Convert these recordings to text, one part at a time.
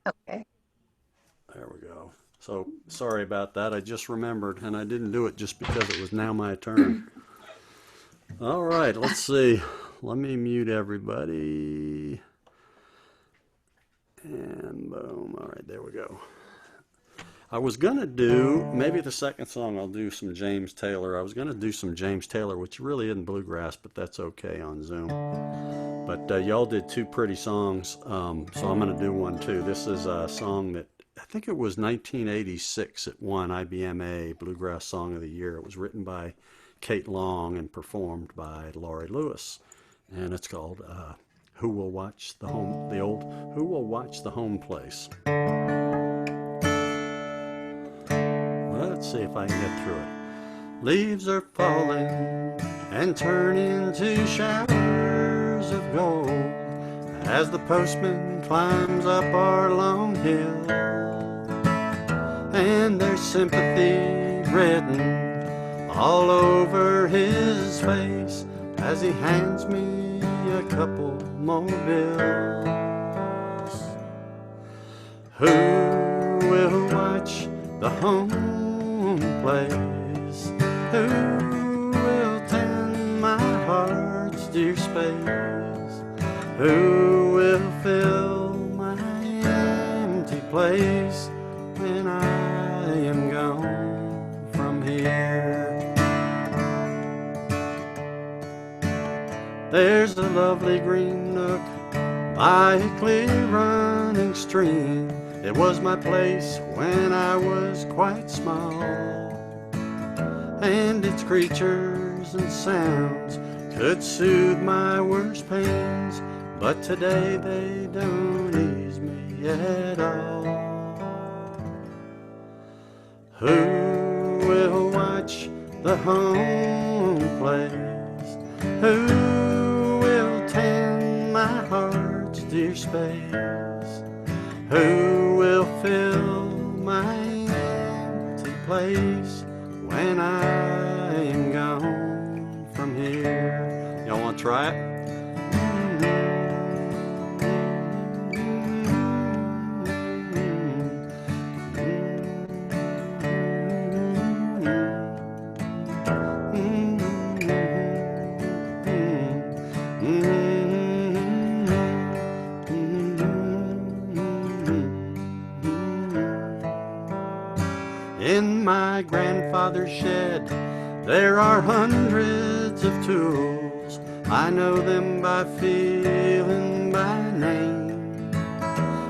Okay. There we go. So sorry about that. I just remembered, and I didn't do it just because it was now my turn. All right, let's see. Let me mute everybody. And boom. All right, there we go. I was going to do, maybe the second song I'll do some James Taylor. I was going to do some James Taylor, which really isn't bluegrass, but that's okay on Zoom. But y'all did two pretty songs, so I'm going to do one too. This is a song that I think it was 1986. It won IBMA Bluegrass Song of the Year. It was written by Kate Long and performed by Laurie Lewis, and it's called "Who Will Watch the Home?" The old "Who Will Watch the Home Place." Let's see if I can get through it. Leaves are falling and turn into showers of gold as the postman climbs up our long hill, and there's sympathy written all over his face as he hands me a couple more bills. Who will watch the home place? Who will tend my heart's dear space? Who will fill my empty place when I am gone from here? There's a lovely green nook by a clear running stream. It was my place when I was quite small, and its creatures and sounds could soothe my worst pains, but today they don't ease me at all. Who will watch the home place? Who will tend my heart's dear space? Who will fill my empty place when I am gone from here? Y'all want to try it? In my grandfather's shed, there are hundreds of tools. I know them by feeling, by name.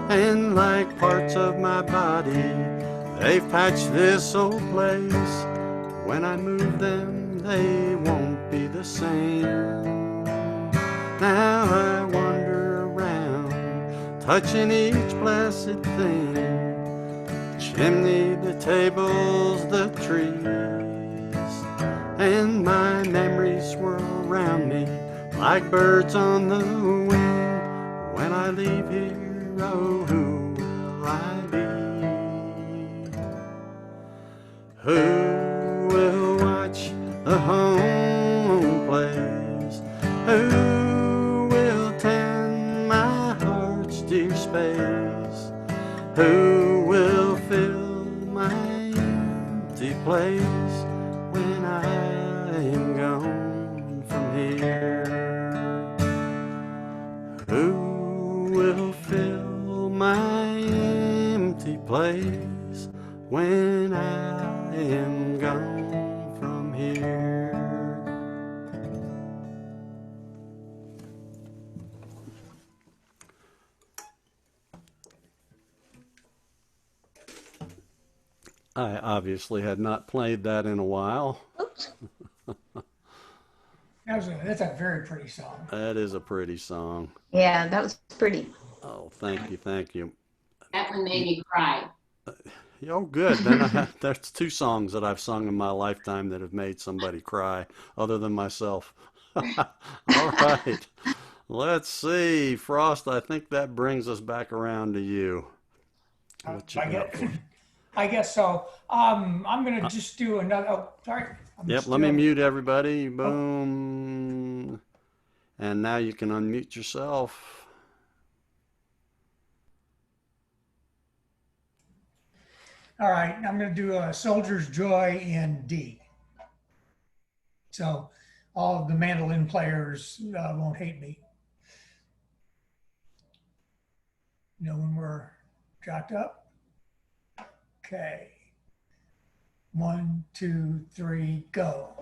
And like parts of my body, they've patched this old place. When I move them, they won't be the same. Now I wander around, touching each blessed thing. Chimney, the tables, the trees, and my memories swirl around me like birds on the wing. When I leave here, oh, who will I be? Who will watch the home place? Who will tend my heart's dear space? Who will fill my empty place when I am gone from here? Who will fill my empty place when I am gone from here? I obviously had not played that in a while. Oops. That's a very pretty song. That is a pretty song. Yeah, that was pretty. Oh, thank you, thank you. That one made me cry. Oh, good. Then that's two songs that I've sung in my lifetime that have made somebody cry, other than myself. All right. Let's see. Frost, I think that brings us back around to you. What you I got guess, for? I guess so. I'm gonna just do another. Oh, sorry. I'm Yep, let me still. mute everybody. Oh, Boom. And now you can unmute yourself. All right, I'm going to do a Soldier's Joy in D. So all of the mandolin players won't hate me. You know when we're jacked up? Okay. 1, 2, 3, go.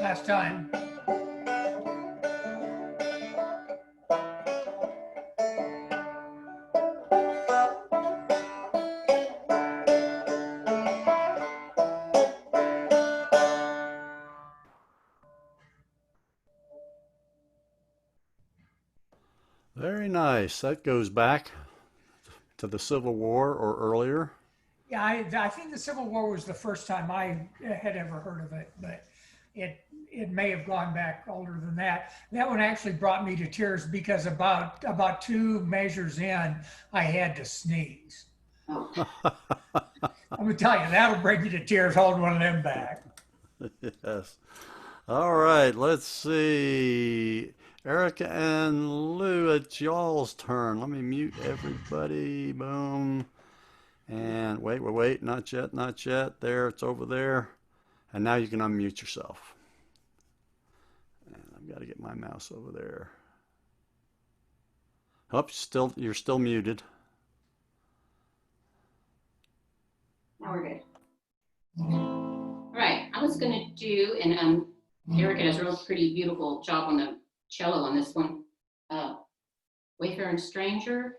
Last time. Very nice. That goes back to the Civil War or earlier. Yeah, I think the Civil War was the first time I had ever heard of it, but it may have gone back older than that. That one actually brought me to tears because about 2 measures in, I had to sneeze. Oh, I'm gonna tell you, that'll bring you to tears holding one of them back. Yes. All right, let's see. Erica and Lou, it's y'all's turn. Let me mute everybody. Boom. And wait, not yet, not yet. There, it's over there. And now you can unmute yourself. And I've got to get my mouse over there. Oh, you're still muted. now we're good. All right, I was gonna do, and Erica does a real pretty, beautiful job on the cello on this one. Wayfaring Stranger,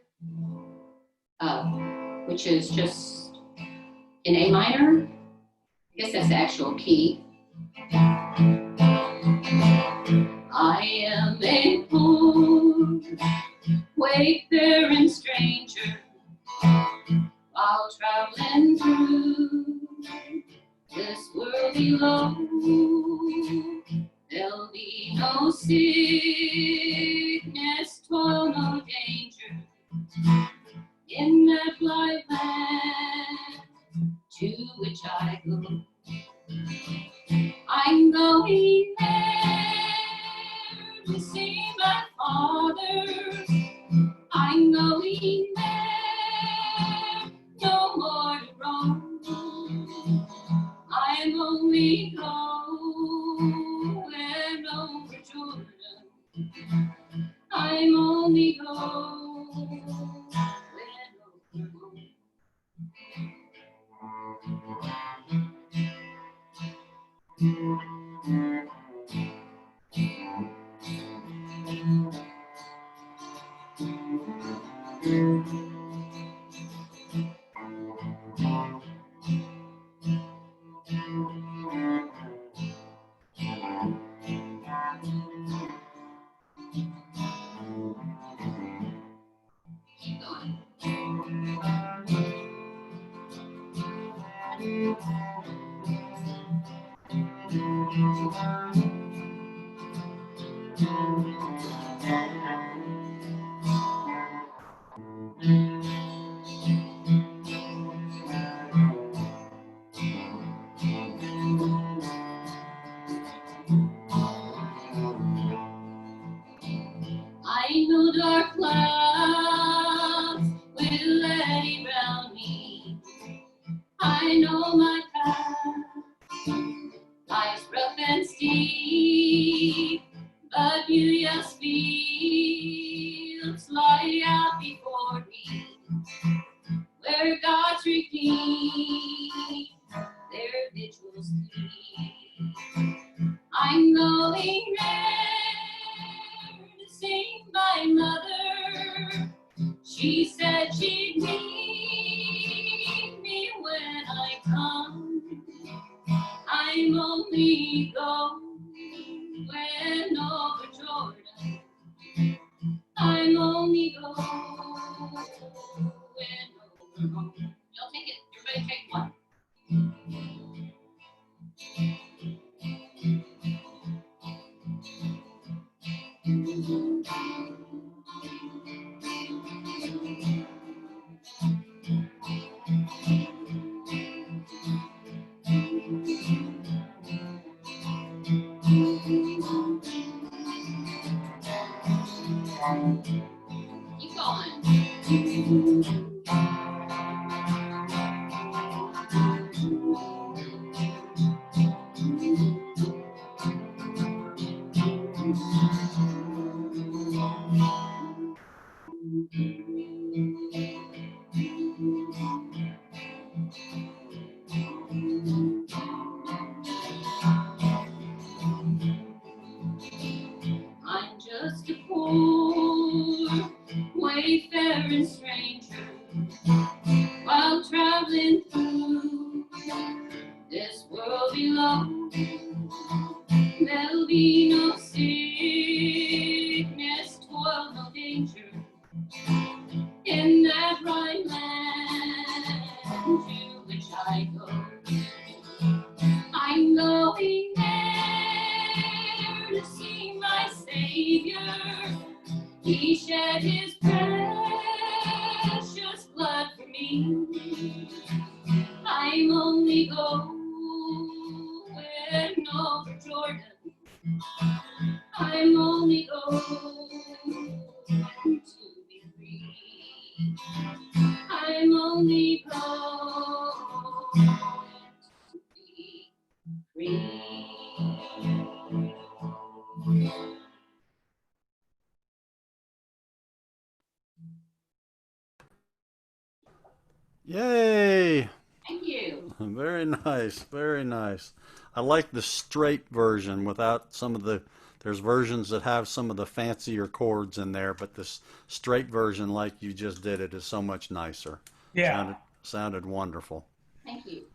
which is just in A minor. I guess that's the actual key. I am a poor wayfaring stranger while traveling through this world below. There'll be no sickness, toil, no danger in that blind land to which I go. I'm going there to see my Father. I'm going there, no more to roam. I'm only going over Jordan. I'm only going over home. Keep going. I know my path lies rough and steep, but beauteous fields lie out before me, where God's redeemed their vigils sleep. I'm going there to sing my mother. She said she'd meet me when I come. I'm only going over Jordan. I'm only going over home. Y'all take it. Everybody take one. Keep going. I'm just a poor wayfaring stranger while traveling through this world below. There'll be no sickness, toil, no danger in that right land to which I go. I'm going there to see my Savior. He shed his precious blood for me. I'm only going over Jordan. I'm only going to be free. I'm only going to be free. Yay! Thank you. Very nice, very nice. I like the straight version without some of the, there's versions that have some of the fancier chords in there, but this straight version like you just did it is so much nicer. Yeah. Sounded wonderful. Thank you.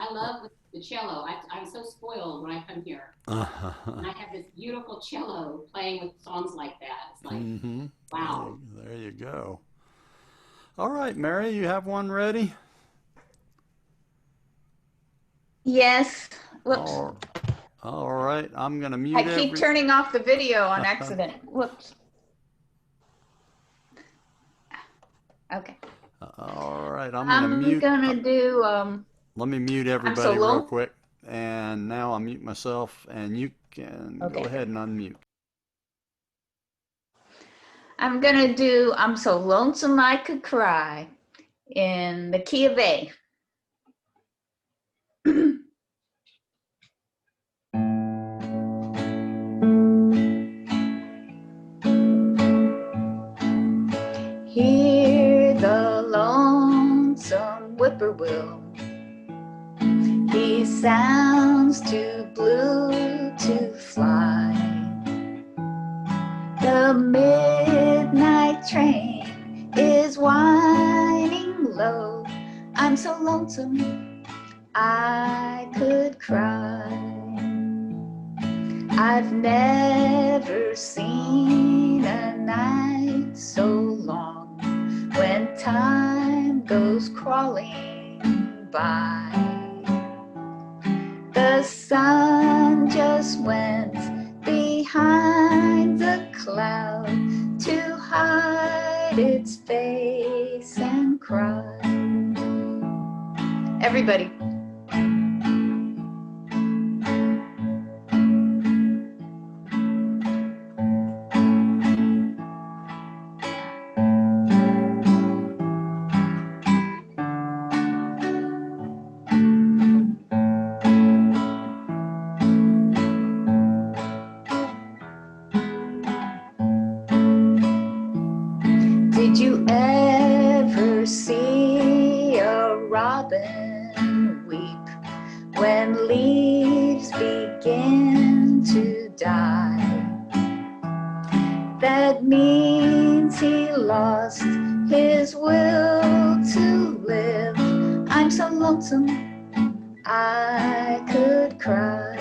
I love the cello. I'm so spoiled when I come here. And I have this beautiful cello playing with songs like that. It's like, wow. There you go. All right, Mary, you have one ready? Yes. Whoops. All right, I'm going to mute I keep turning off the video on accident. Whoops. Okay. All right, I'm going to mute. Gonna do, Let me mute everybody real quick. And now I'll mute myself, and you can go ahead and unmute. I'm gonna do I'm So Lonesome I Could Cry in the key of A. Hear the lonesome whippoorwill. He sounds too blue to fly. The midnight train is whining low. I'm so lonesome I could cry. I've never seen a night so long when time goes crawling by. The sun just went behind the cloud to hide its face and cry. Everybody. leaves begin to die. That means he lost his will to live. I'm so lonesome I could cry.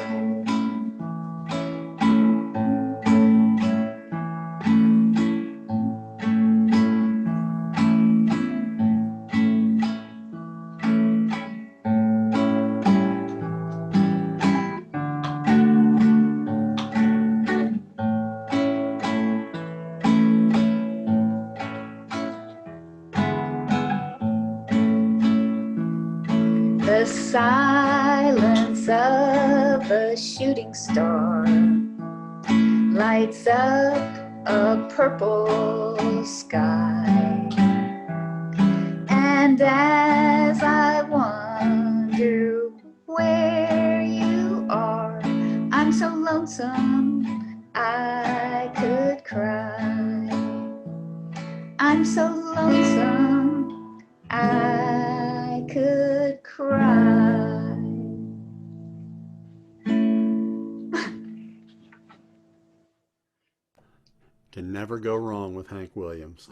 The silence of a shooting star lights up a purple sky. And as I wonder where you are, I'm so lonesome I could cry. I'm so lonesome I could cry. Can never go wrong with Hank Williams.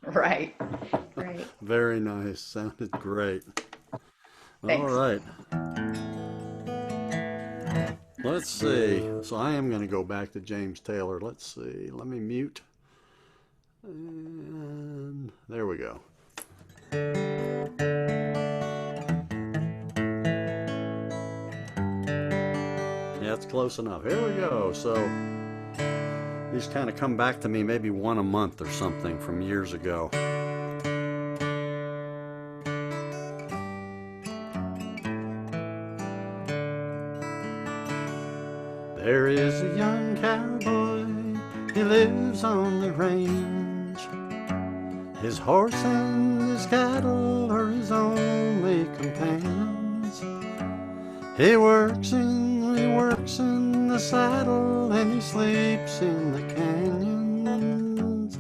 Right, right. Very nice. Sounded great. Thanks. All right. Let's see. So I am going to go back to James Taylor. Let's see. Let me mute. And there we go. Yeah, it's close enough. Here we go. So these kind of come back to me maybe one a month or something from years ago. There is a young cowboy, he lives on the range. His horse and his cattle are his only companions. He works in the saddle and he sleeps in the canyons,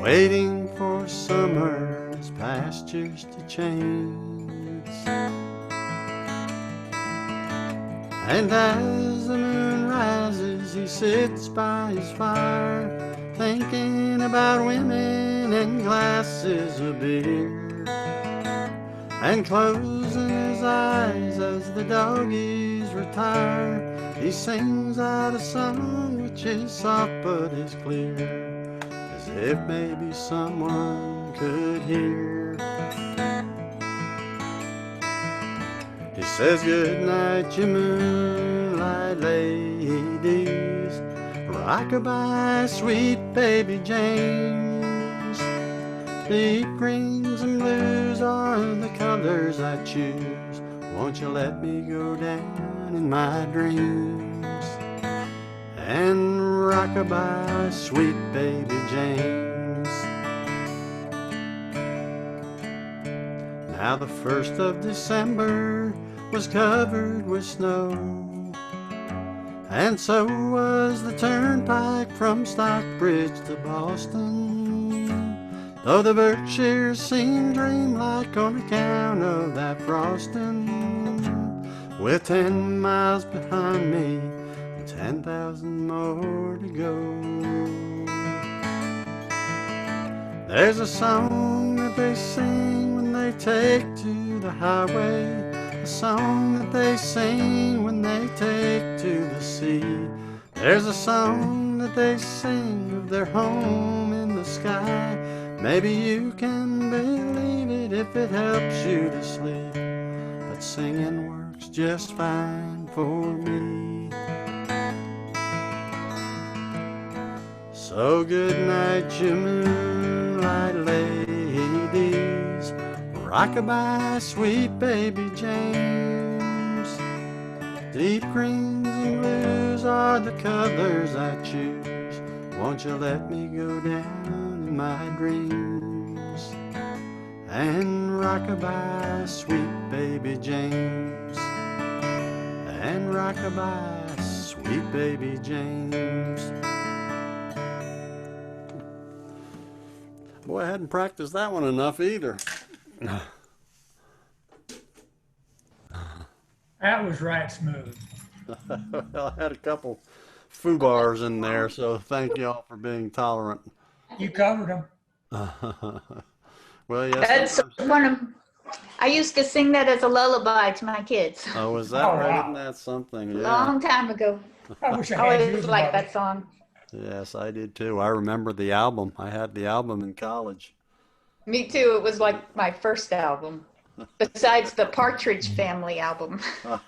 waiting for summer's pastures to change. And as the moon rises, he sits by his fire, thinking about women and glasses of beer, and closing his eyes as the doggies retire, he sings out a song which is soft but is clear, as if maybe someone could hear. He says, good night, you moonlight ladies, rock-a-bye, sweet baby James. Deep greens and blues are the colors I choose. Won't you let me go down in my dreams and rock-a-bye, sweet baby James. Now the 1st of December was covered with snow, and so was the turnpike from Stockbridge to Boston, though the Berkshires seemed dreamlike on account of that frosting. With 10 miles behind me and 10,000 more to go, there's a song that they sing when they take to the highway, a song that they sing when they take to the sea. There's a song that they sing of their home in the sky. Maybe you can believe it if it helps you to sleep, but singing works just fine for me. So good night, you moonlight ladies, rock-a-bye, sweet baby James. Deep greens and blues are the colors I choose. Won't you let me go down in my dreams and rock-a-bye, sweet baby James, and rock-a-bye, sweet baby James. Boy, I hadn't practiced that one enough either. That was right smooth. Well, I had a couple foo bars in there, so thank you all for being tolerant. You covered them. Well, yeah, That's sometimes. one of, I used to sing that as a lullaby to my kids Oh, is that Oh, right? Isn't wow. that something? Yeah. long time ago. I wish I I had you always as a liked mother. that song. Yes, I did too. I remember the album. I had the album in college. Me too. It was like my first album, besides the Partridge Family album.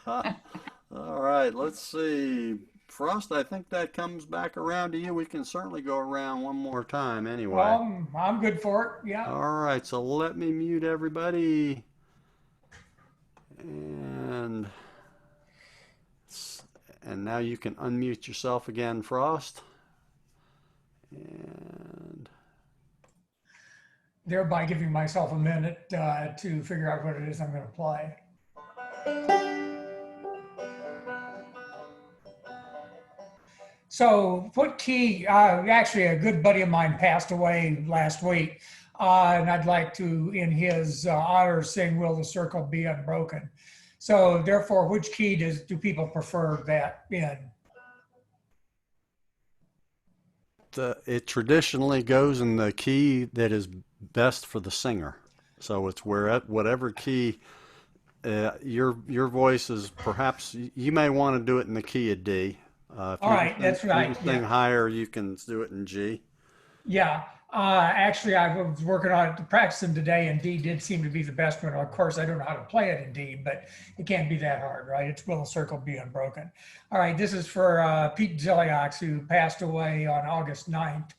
All right, let's see. Frost, I think that comes back around to you. We can certainly go around one more time anyway. I'm good for it. Yeah. All right, so let me mute everybody. And and now you can unmute yourself again, Frost. And Thereby giving myself a minute to figure out what it is I'm going to play. So what key, actually a good buddy of mine passed away last week, and I'd like to, in his honor, sing Will the Circle Be Unbroken. So therefore, which key do people prefer that in? it traditionally goes in the key that is best for the singer. So it's whatever key your voice is. Perhaps you may want to do it in the key of D. If All you right, that's if you right, can sing yeah. higher, you can do it in G. Yeah, actually, I was working on it, practicing today, and D did seem to be the best one. Of course, I don't know how to play it in D, but it can't be that hard, right? It's Will the Circle Be Unbroken. All right, this is for Pete Ziliox, who passed away on August 9th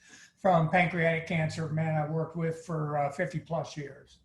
from pancreatic cancer, man I worked with for 50 plus years.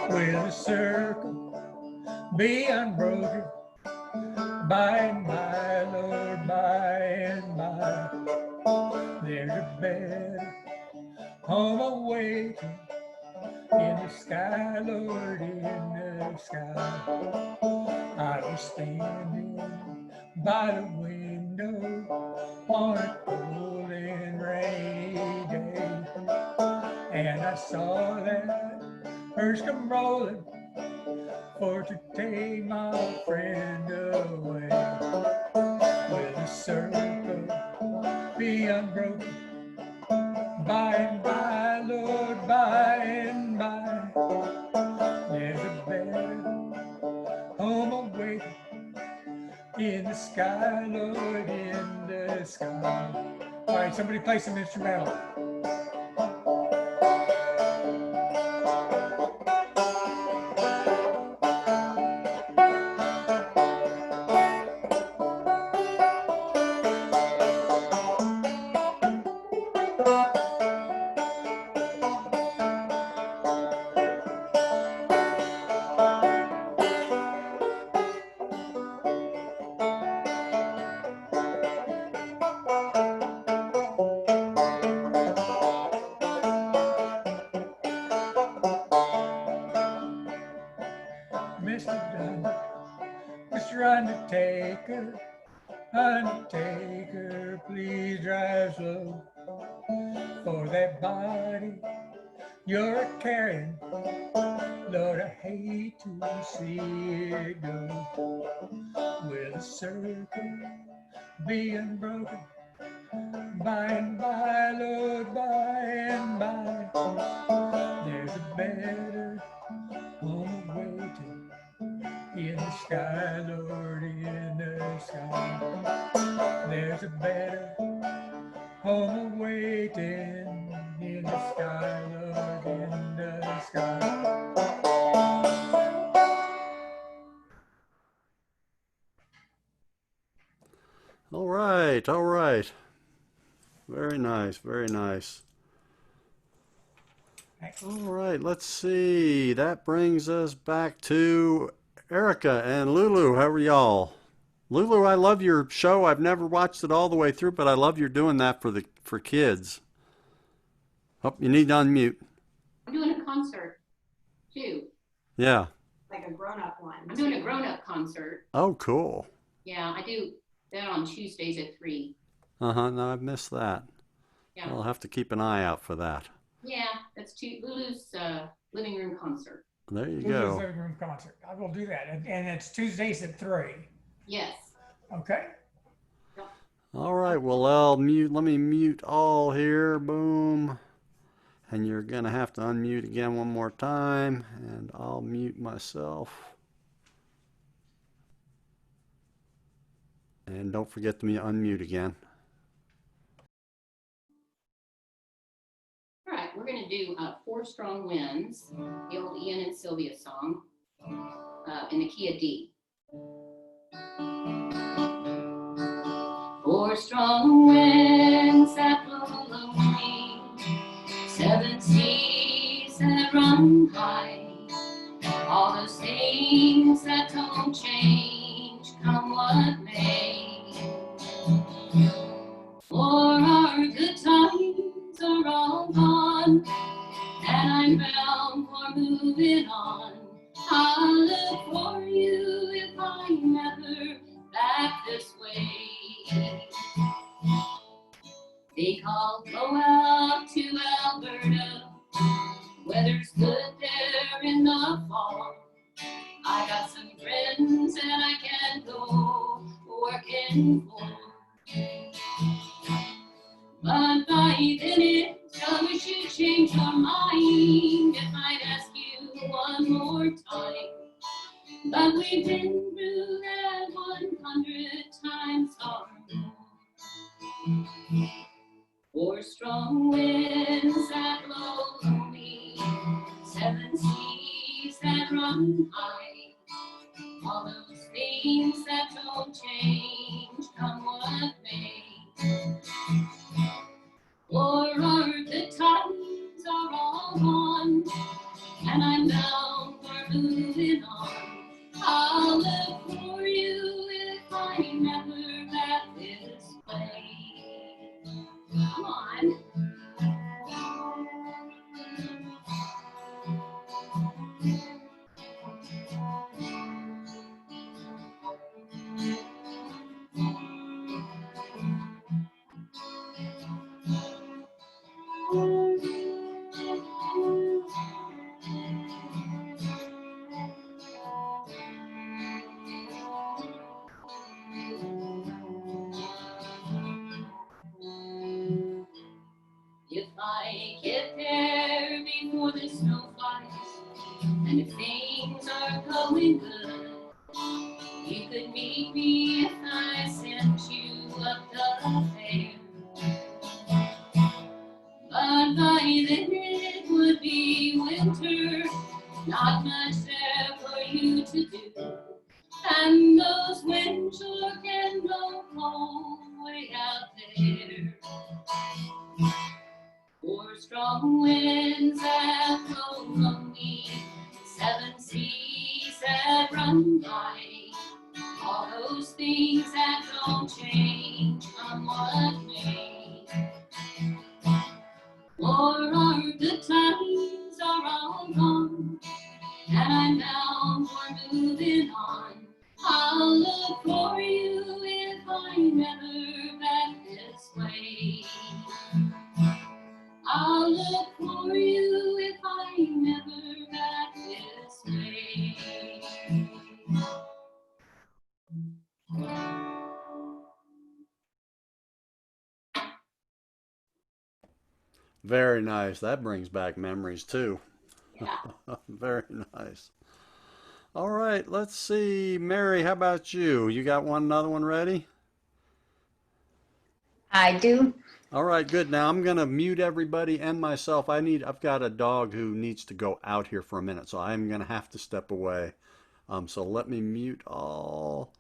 Will the circle be unbroken by and by, Lord, by and by? There's a better home awaiting in the sky, Lord, in the sky. I was standing by the window on a cold and rainy day, and I saw that hearse come rolling for to take my friend away. Will the circle be unbroken by and by, Lord, by and by? There's a better home awaiting in the sky, Lord, in the sky. All right, somebody play some instrumental. Mr. Undertaker, Undertaker, please drive slow. For that body you're carrying, Lord, I hate to see it go. Will the circle be unbroken by and by, Lord, by and by? There's a better home waiting in the sky, Lord, in the sky. There's a better home waiting in the sky, Lord, in the sky. All right, all right. Very nice, very nice. All right, let's see. That brings us back to Erica and Lulu. How are y'all? Lulu, I love your show. I've never watched it all the way through, but I love you're doing that for kids. Oh, you need to unmute. I'm doing a concert too. Yeah. Like a grown-up one. I'm doing a grown-up concert. Oh, cool. Yeah, I do that on Tuesdays at 3. Uh-huh. No, I've missed that. Yeah. I'll have to keep an eye out for that. Yeah, that's Lulu's living room concert. There you Lulu's go. living room concert. I will do that. And it's Tuesdays at 3. Yes. Okay. All right. Well, I'll mute. Let me mute all here. Boom. And you're going to have to unmute again one more time. And I'll mute myself. And don't forget to unmute again. All right, we're going to do 4 Strong Winds, the old Ian and Sylvia song, in the key of D. 4 strong winds that blow lonely, 7 seas that run high, all those things that don't change, come what may. For our good times are all gone, and I'm bound for moving on. I'll look for you if I'm ever back this way. Think I'll go out to Alberta, weather's good there in the fall. I got some friends that I can go working for. But by then I wish you'd change your mind if I'd ask you one more time. But we've been through that 100 times or more. 4 strong winds that blow lonely, 7 seas that run high, all those things that don't change, come what may. For our good times are all gone, and I'm bound for moving on. I'll look for you if I'm ever back this way. Come on. If I get there before the snow flies, and if things are going good, you could meet me if I sent you up the fair. But by then it would be winter, not much there for you to do. And those wind sure can blow cold way out there. 4 strong winds that blow lonely, 7 seas that run high, all those things that don't change, come what may. For our good times are all gone, and I'm bound for moving on. I'll look for you if I'm ever back this way. I'll look for you if I'm ever back this way. Very nice. That brings back memories too. Yeah. Very nice. All right, let's see. Mary, how about you? You got another one ready? I do. All right, good. Now I'm gonna mute everybody and myself. I've got a dog who needs to go out here for a minute, so I'm gonna have to step away. So let me mute all.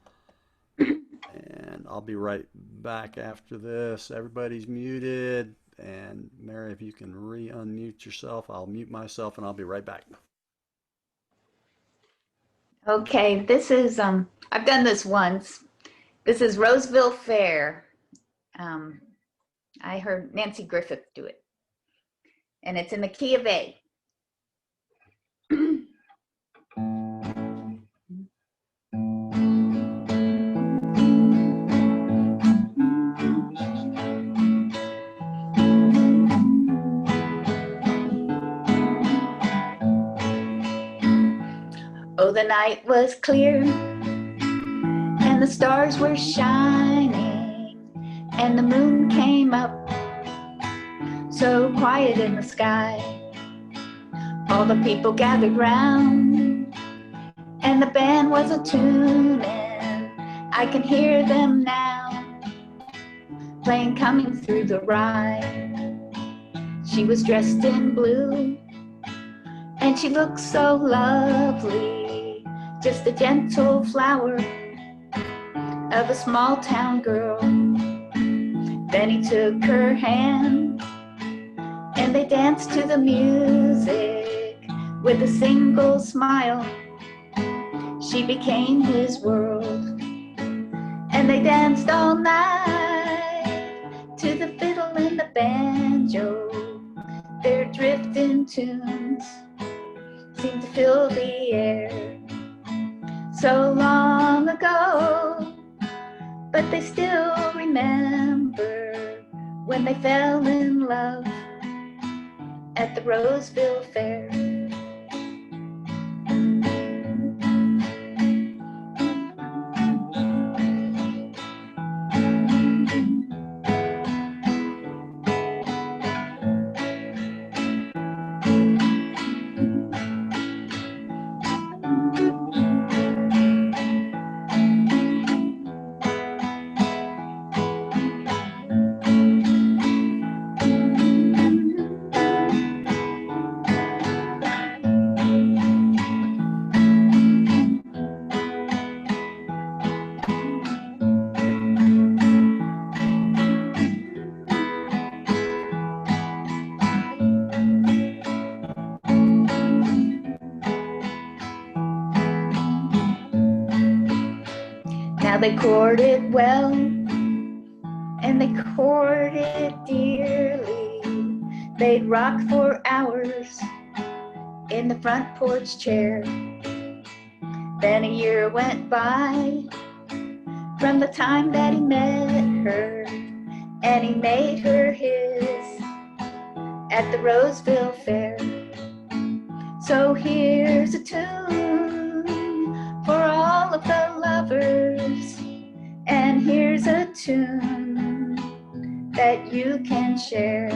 And and I'll be right back after this. Everybody's muted, and Mary, if you can re-unmute yourself, I'll mute myself, and I'll be right back. Okay, this is, I've done this once. This is Roseville Fair. I heard Nancy Griffith do it. And it's in the key of A. Oh, the night was clear, and the stars were shining, and the moon came up, so quiet in the sky. All the people gathered round, and the band was a-tuning. I can hear them now, playing Coming Through the Rye. She was dressed in blue, and she looked so lovely, just a gentle flower of a small town girl. Then he took her hand, and they danced to the music with a single smile. She became his world, and they danced all night to the fiddle and the banjo. Their drifting tunes seemed to fill the air. So long ago, but they still remember when they fell in love at the Roseville Fair. Now they courted well, and they courted dearly. They'd rock for hours in the front porch chair. Then a year went by from the time that he met her, and he made her his at the Roseville Fair. So here's a tune for all of the lovers, and here's a tune that you can share.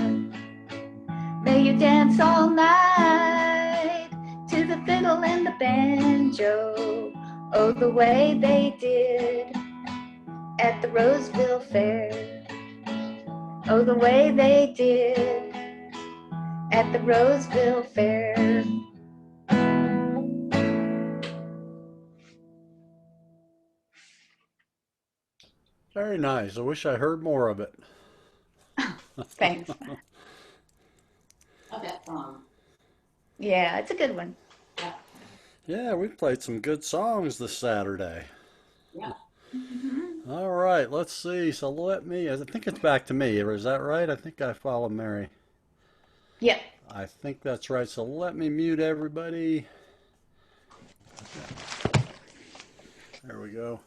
May you dance all night to the fiddle and the banjo, oh, the way they did at the Roseville Fair. Oh, the way they did at the Roseville Fair. Very nice. I wish I heard more of it. Thanks. Love that song. Yeah, it's a good one. Yeah. Yeah, we played some good songs this Saturday. Yeah. All right, let's see. So I think it's back to me. Is that right? I think I follow Mary. Yep. I think that's right. So let me mute everybody. There we go.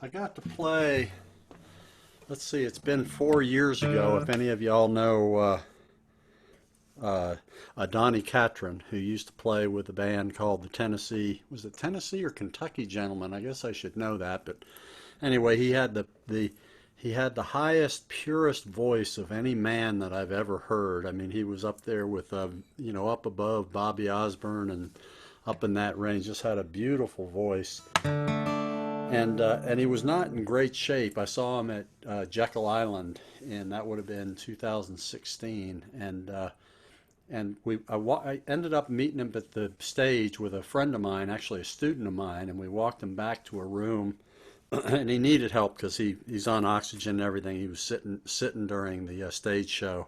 I got to play, let's see, it's been 4 years ago, if any of y'all know Donnie Catron, who used to play with a band called the Tennessee, was it Tennessee or Kentucky Gentlemen? I guess I should know that, but anyway, he had the highest, purest voice of any man that I've ever heard. I mean, he was up there with, up above Bobby Osborne and up in that range. Just had a beautiful voice, and he was not in great shape. I saw him at Jekyll Island, and that would have been 2016, and and I ended up meeting him at the stage with a friend of mine, actually a student of mine, and we walked him back to a room, and he needed help because he's on oxygen and everything. He was sitting during the stage show,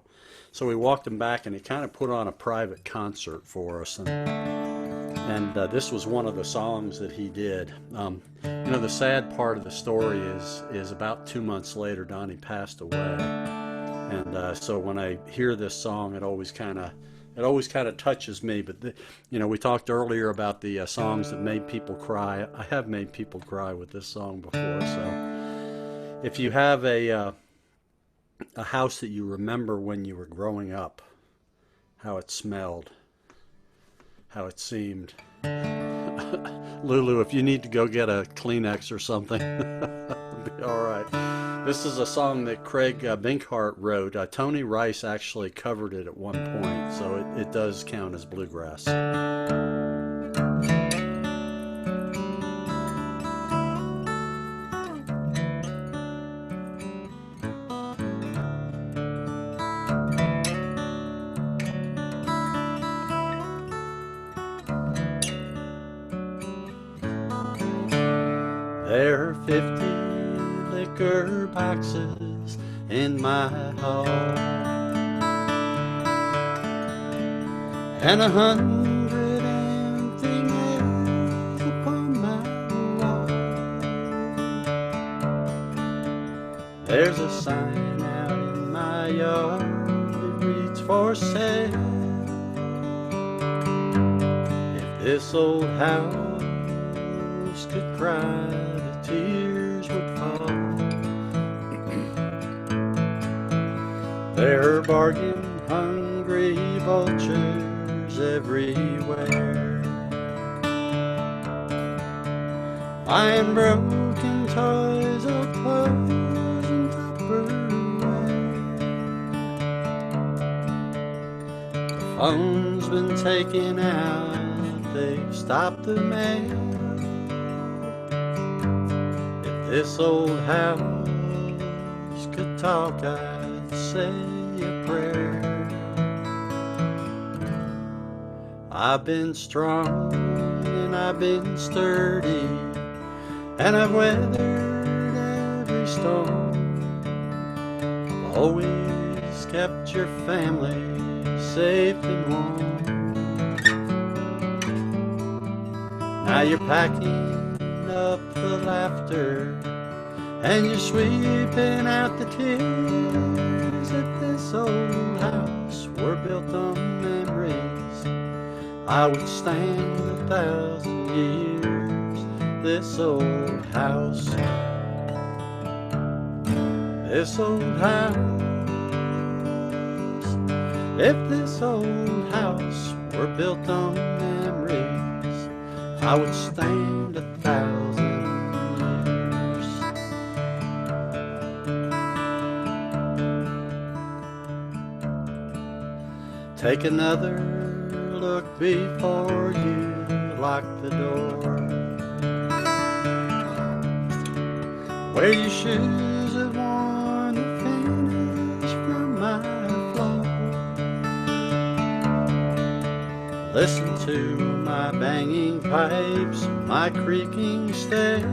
so we walked him back, and he kind of put on a private concert for us, and this was one of the songs that he did. You know, the sad part of the story is about 2 months later, Donnie passed away, and so when I hear this song, it always kind of touches me. But you know, we talked earlier about the songs that made people cry. I have made people cry with this song before. So if you have a house that you remember when you were growing up, how it smelled, how it seemed. Lulu, if you need to go get a Kleenex or something, it'll be all right. This is a song that Craig Binkhart wrote. Tony Rice actually covered it at one point, so it does count as bluegrass. There are 50 liquor boxes in my hall, and 100 empty nails upon my wall. There's a sign out in my yard that reads for sale. If this old house could cry, the tears would fall. There are bargain-hungry vultures everywhere, buying broken toys, old clothes, and Tupperware. The phone's been taken out, they've stopped the mail. This old house could talk, I'd say a prayer. I've been strong and I've been sturdy, and I've weathered every storm. I've always kept your family safe and warm. Now you're packing up the laughter, and you're sweeping out the tears. At this old house we're built on memories, I would stand 1,000 years. This old house, this old house. If this old house were built on memories, I would stand 1,000 years. Take another look before you lock the door. Wear your shoes have worn the finish from my floor. Listen to my banging pipes, my creaking stairs.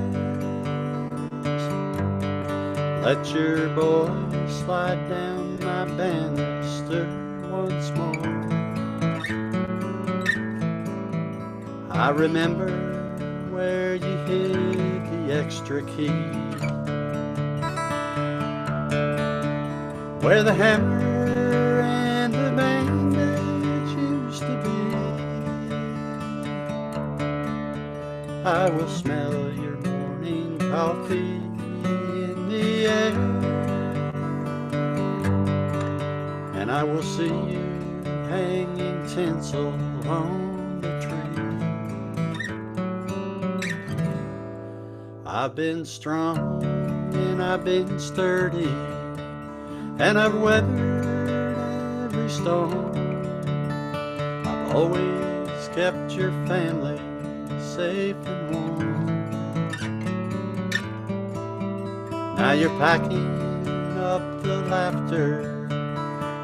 Let your boy slide down my banister once more. I remember where you hid the extra key, where the hammer and the bandage used to be. I will smell your morning coffee in the air, and I will see you hanging tinsel on the tree. I've been strong and I've been sturdy, and I've weathered every storm. I've always kept your family safe and warm. Now you're packing up the laughter,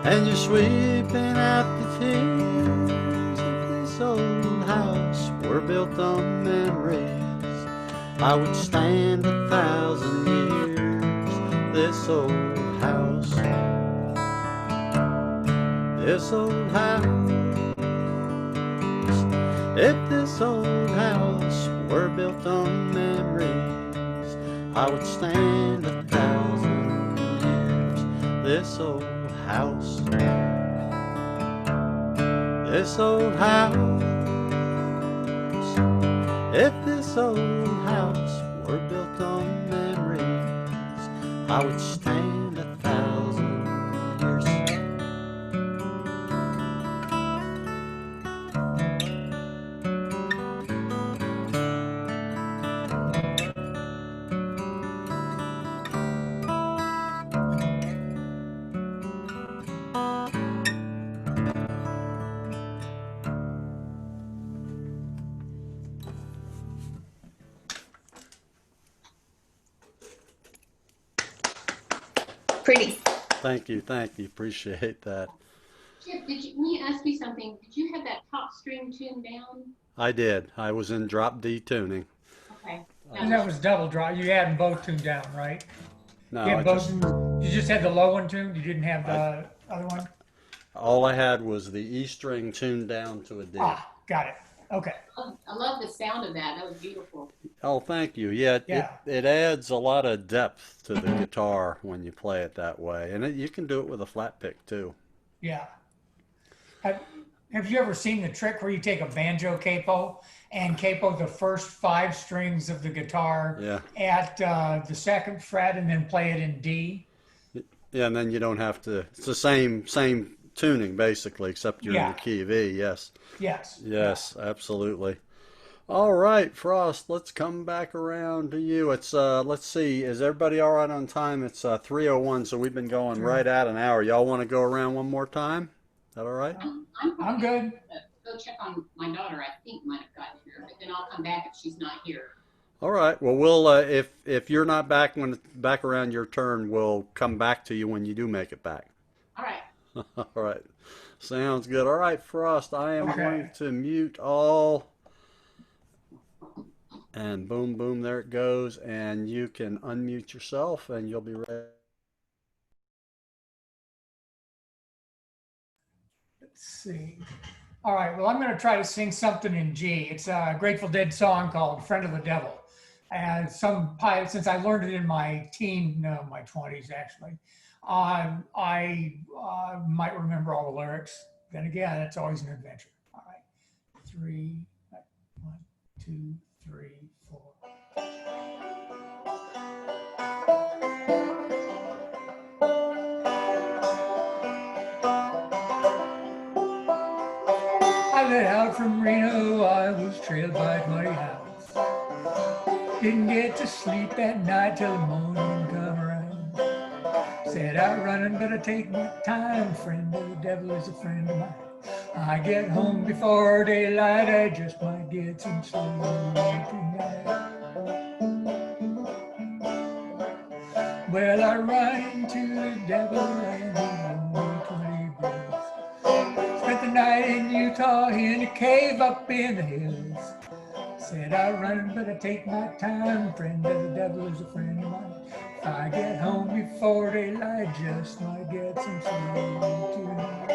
and you're sweeping out the tears. If this old house were built on memories, I would stand 1,000 years. This old house, this old house. If this old house were built on memories, I would stand 1,000 years. This old house, this old house. If this old house were built on memories, I would stand 1,000 years. Pretty. Thank you, appreciate that. Chip, when you ask me something, did you have that top string tuned down? I did. I was in drop D tuning. Okay. And that was double drop. You had them both tuned down, right? No, You I had both. just, You just had the low one tuned. You didn't have the other one. all I had was the E string tuned down to a D. Ah, got it. Okay. I love the sound of that. That was beautiful. Oh, thank you. Yeah, Yeah. it adds a lot of depth to the guitar when you play it that way. And you can do it with a flat pick too. Yeah. Have you ever seen the trick where you take a banjo capo and capo the first 5 strings of the guitar Yeah. at the 2nd fret and then play it in D? Yeah, and then you don't have to, it's the same tuning basically, except you're in Yeah. the key of E. Yes. Yes. Yes, absolutely. All right, Frost, let's come back around to you. It's let's see, is everybody all right on time? It's 3:01, so we've been going right at an hour. Y'all want to go around one more time? Is that all right? I'm good. Go check on my daughter. I think might have gotten here, but then I'll come back if she's not here. All right. Well, we'll if you're not back when it's back around your turn, we'll come back to you when you do make it back. All right. All right. Sounds good. All right, Frost, I am Okay. going to mute all. And boom, boom, there it goes. And you can unmute yourself and you'll be ready. Let's see. All right. Well, I'm going to try to sing something in G. It's a Grateful Dead song called "Friend of the Devil." And since I learned it in my 20s actually, I might remember all the lyrics. Then again, it's always an adventure. All right. 3, 1, 2, 3, 4. I lit out from Reno, I was trailed by 20 hounds. Didn't get to sleep that night till the morning come around. Set out running, but I take my time. Friend of the devil is a friend of mine. I get home before daylight, I just might get some sleep tonight. Well, I run into the devil and he won me 20 bills. Spent the night in Utah in a cave up in the hills. Said I run, but I take my time. Friend of the devil is a friend of mine. If I get home before daylight, just might get some sleep tonight.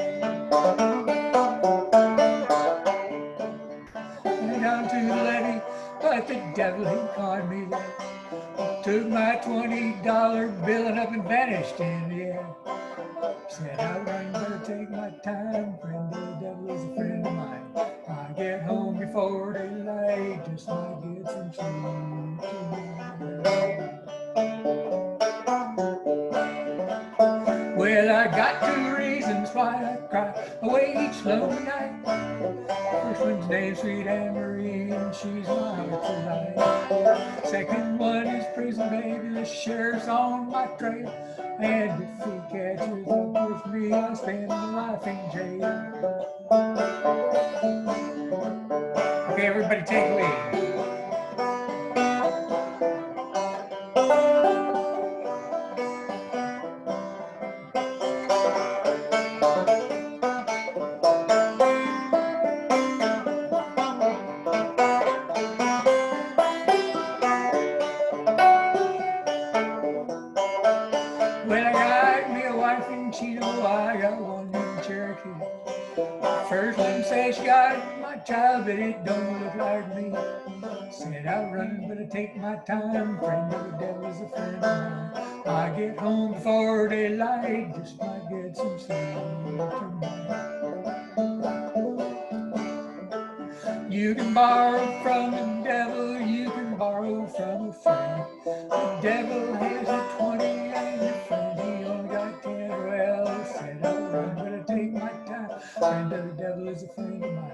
Went down to the levee, but the devil he caught me there. Took my $20 bill and up and vanished in the air. Said I run, but I take my time. Friend of the devil is a friend of mine. I get home before daylight, just might get some sleep tonight. Well, I got 2 reasons why I cry away each lonely night. First one's named Sweet Anne Marie, and she's my heart's delight. Second one is prison, baby, the sheriff's on my trail. And if he catches up with me, I'll spend my life in jail. Okay, everybody take a lead. got my child, but it don't look like me. Said out running, but I take my time. Friend of the devil is a friend of mine. I get home before daylight, just might get some sleep tonight. You can borrow from the devil, you can borrow from a friend. The devil has a 20 and your friend, he only got 10. Well, I said I'll run, but I take my time. Friend of the devil is a friend of mine.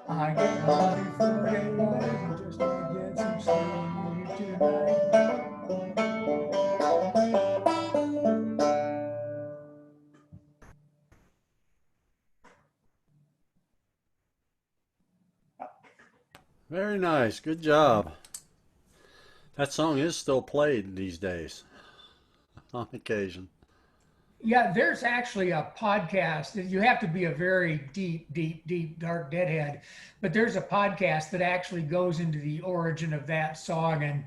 I get home before daylight and just might get some sleep tonight. Very nice. Good job. That song is still played these days on occasion. Yeah, there's actually a podcast. You have to be a very deep, dark Deadhead, but there's a podcast that actually goes into the origin of that song and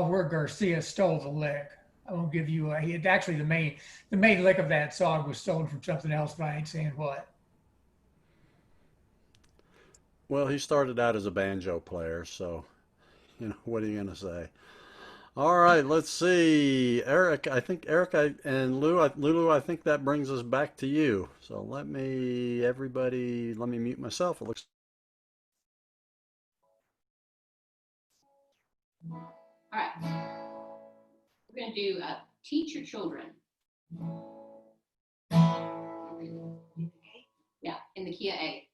where Garcia stole the lick. I won't give you actually the main lick of that song was stolen from something else, but I ain't saying what. Well, he started out as a banjo player, so, what are you going to say? All right, let's see. Eric, I think and Lulu, I think that brings us back to you. So let me mute myself. It looks. All right. We're going to do teach your children. Yeah, in the key of A.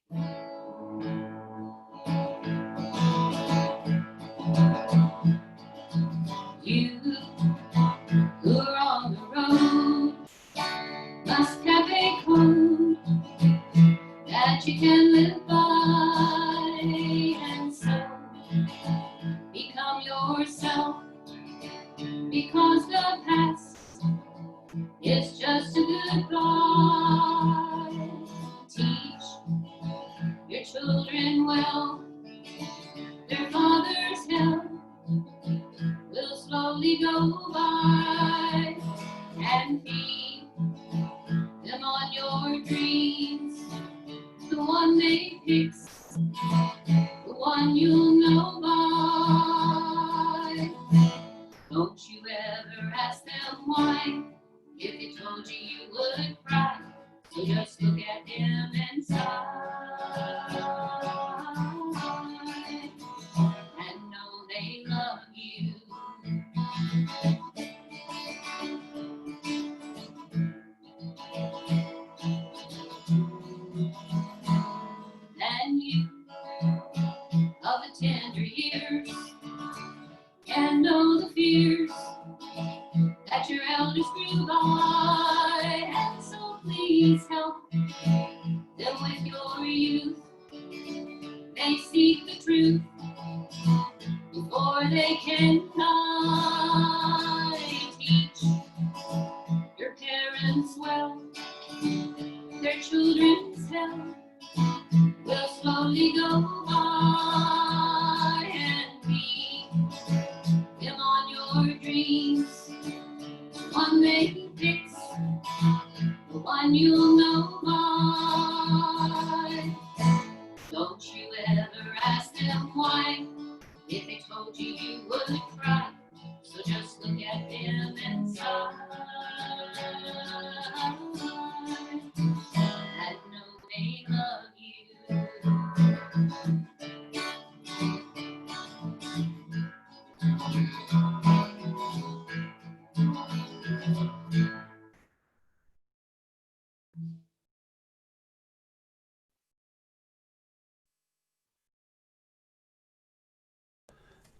You who are on the road must have a code that you can live by, and so become yourself, because the past is just a goodbye. Teach your children well, their father's hell will slowly go by, and feed them on your dreams, the one they fix, the one you'll know by. Don't you ever ask them why, if they told you you would cry, so just look at them and sigh, and know they love you. And you of the tender years can know the fears that your elders grew by, and so please help them with your youth. They seek the truth before they can lie. Teach your parents well, their children's hell will slowly go by, and feed them on your dreams, one they fix, the one you'll know by. Don't you ever ask them why, if they told you you would cry, so just look at them and sigh, and know they love you.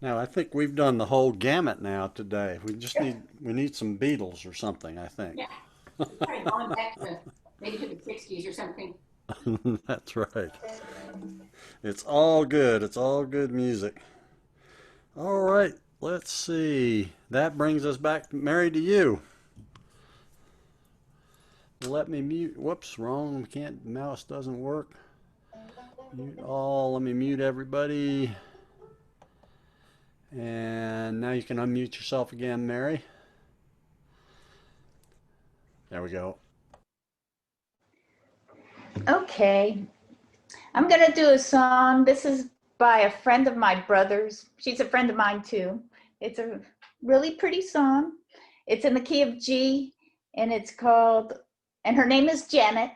Now I think we've done the whole gamut now today. We need some Beatles or something, I think. Yeah, probably going back to maybe to the 60s or something. That's right. It's all good. It's all good music. All right, let's see. That brings us back, Mary, to you. Let me mute. Whoops, wrong. Can't. Mouse doesn't work. Mute all. Let me mute everybody. And now you can unmute yourself again, Mary. There we go. Okay. I'm going to do a song. This is by a friend of my brother's. She's a friend of mine too. It's a really pretty song. It's in the key of G, and it's called, and her name is Janet.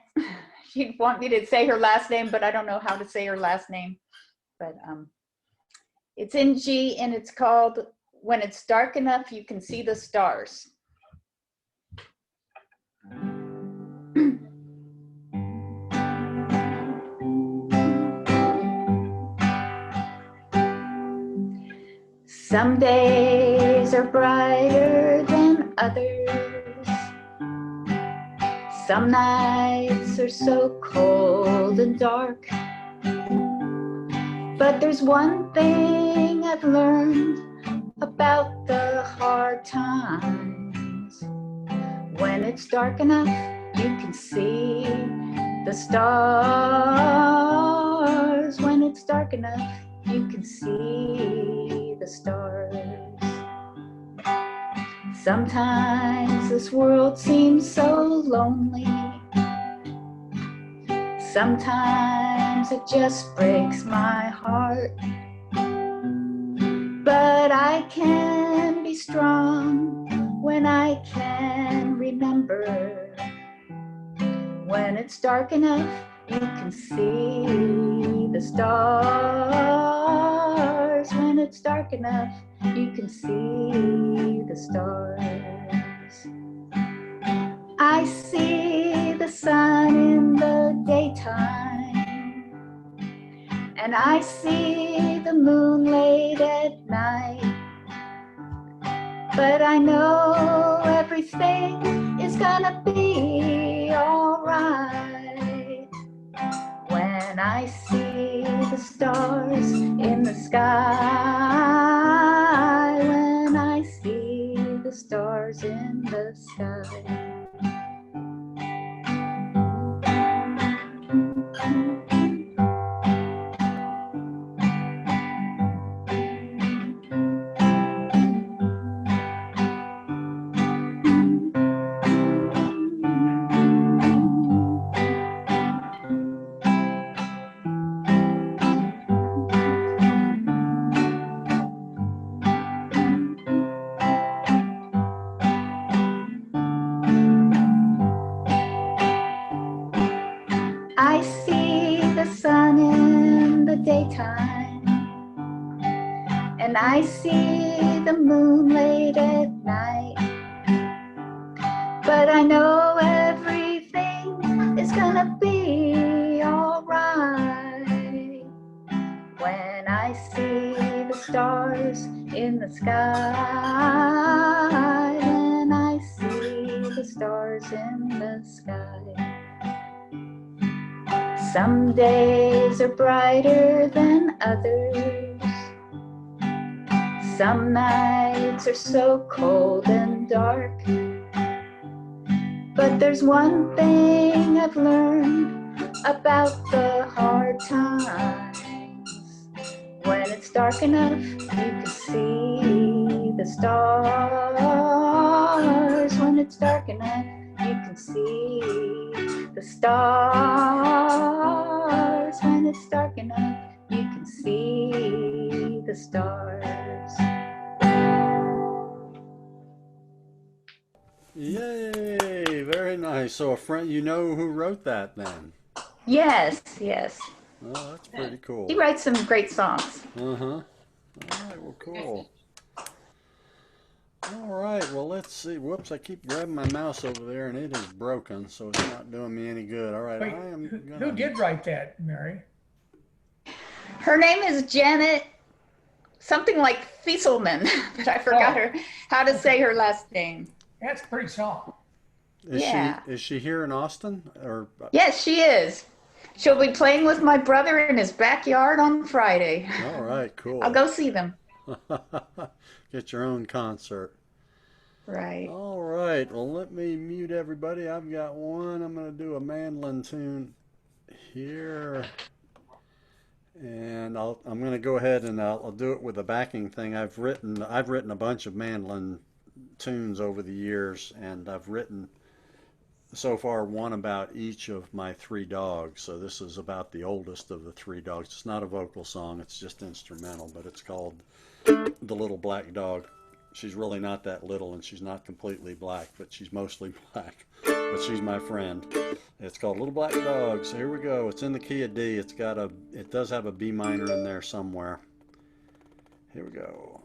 She'd want me to say her last name, but I don't know how to say her last name. But it's in G, and it's called When It's Dark Enough You Can See the Stars. Some days are brighter than others. Some nights are so cold and dark. But there's one thing I've learned about the hard times. When it's dark enough, you can see the stars. When it's dark enough, you can see the stars. Sometimes this world seems so lonely. Sometimes it just breaks my heart. But I can be strong when I can remember. When it's dark enough, you can see the stars. When it's dark enough, you can see the stars. I see the sun in the daytime, and I see the moon late at night. But I know everything is gonna be all right when I see the stars in the sky. When I see the stars in the sky. I see the sun in the daytime, and I see the moon late at night. But I know everything is gonna be all right when I see the stars in the sky. When I see the stars in the sky. Some days are brighter than others. Some nights are so cold and dark. But there's one thing I've learned about the hard times. When it's dark enough, you can see the stars. When it's dark enough, you can see the stars. When it's dark enough, you can see the stars. Yay! Very nice. So a friend, you know who wrote that then? Yes, yes. Oh, that's pretty cool. He writes some great songs. Uh-huh. All right, well, cool. All right, well, let's see. Whoops, I keep grabbing my mouse over there, and it is broken, so it's not doing me any good. All right, Wait, I am who gonna... did write that, Mary? Her name is Janet, something like Fieselman, but I forgot how to say her last name. That's a pretty song. Is she here in Austin? Or Yes, she is. She'll be playing with my brother in his backyard on Friday. all right, cool. I'll go see them. Get your own concert. Right. All right, well, let me mute everybody. I've got one. I'm going to do a mandolin tune here. And I'm going to go ahead and I'll do it with a backing thing. I've written a bunch of mandolin tunes over the years, and I've written so far one about each of my three dogs. So this is about the oldest of the three dogs. It's not a vocal song, it's just instrumental, but it's called The Little Black Dog. She's really not that little and she's not completely black, but she's mostly black. But she's my friend. It's called Little Black Dog. So here we go. It's in the key of D. It does have a B minor in there somewhere. Here we go.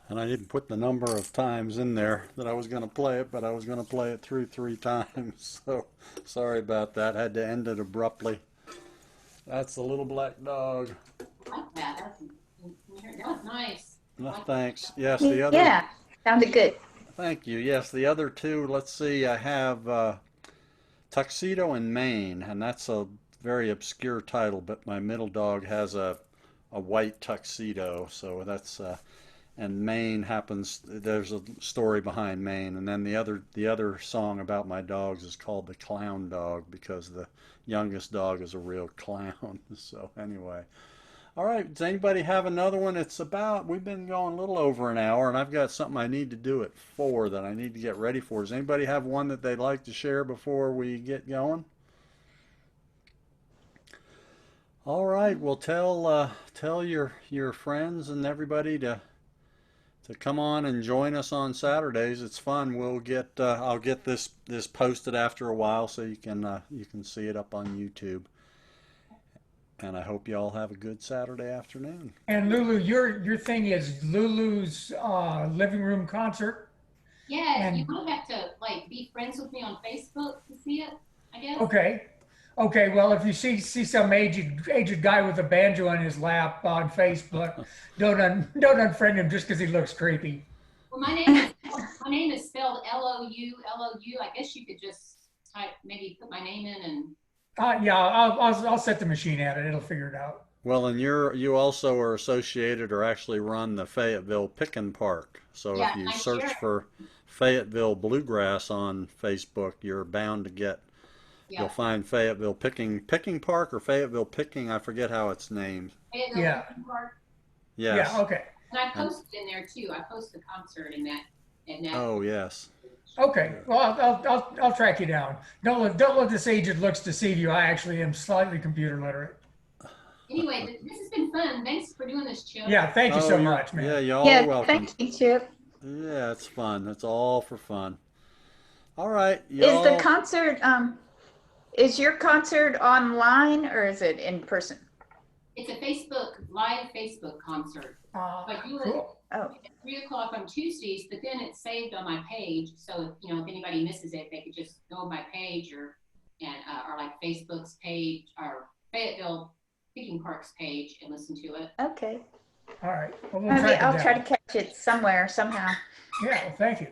And I didn't put the number of times in there that I was going to play it, but I was going to play it through 3 times. So sorry about that. I had to end it abruptly. That's the Little Black Dog. I like that. That was nice. No, thanks. Yes, the other. Yeah, sounded good. Thank you. Yes, the other two. Let's see. I have Tuxedo in Maine, and that's a very obscure title, but my middle dog has a white tuxedo, so that's and Maine happens. There's a story behind Maine, and then the other song about my dogs is called the Clown Dog because the youngest dog is a real clown. So anyway. All right, does anybody have another one? We've been going a little over an hour, and I've got something I need to do at 4 that I need to get ready for. Does anybody have one that they'd like to share before we get going? All right, well, tell your friends and everybody to come on and join us on Saturdays. It's fun. I'll get this posted after a while so you can see it up on YouTube. And I hope you all have a good Saturday afternoon. And Lulu, your thing is Lulu's living room concert. Yeah, And- you might have to like be friends with me on Facebook to see it, I guess. Okay. Well, if you see some aged guy with a banjo on his lap on Facebook, don't unfriend him just because he looks creepy. Well, my name is spelled Loulou. I guess you could just maybe put my name in and. Yeah, I'll set the machine at it. It'll figure it out. Well, and you also are associated or actually run the Fayetteville Pickin' Park. So Yeah, if you I'm search sure. for Fayetteville Bluegrass on Facebook, you're bound to get. Yeah. You'll find Fayetteville Picking Park or Fayetteville Picking. I forget how it's named. Fayetteville Yeah. Park. Yes. Yeah. Okay. And I posted in there too. I posted the concert in that. Oh yes. Okay. Well, I'll track you down. Don't let this aged looks deceive you. I actually am slightly computer literate. Anyway, this has been fun. Thanks for doing this, Chip. Yeah. Thank you so much, man. Yeah, y'all Yeah, are welcome. thank you, Chip. Yeah, it's fun. It's all for fun. All right, Is y'all. the concert is your concert online or is it in person? It's a live Facebook concert. But do it Cool. Oh, at 3 o'clock on Tuesdays, but then it's saved on my page. So, you know, if anybody misses it, they could just go on my page or like Facebook's page or Fayetteville Picking Park's page and listen to it. okay. All right. Well, we'll Maybe track it I'll down. try to catch it somewhere, somehow. Yeah, well, thank you.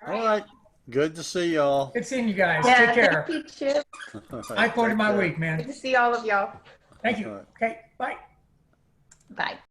All right. Good to see y'all. Good seeing you guys. Yeah, Take care. thank you, Chip. All right, I quoted take my care. week, man. Good to see all of y'all. Thank you. All right. Okay, bye. Bye.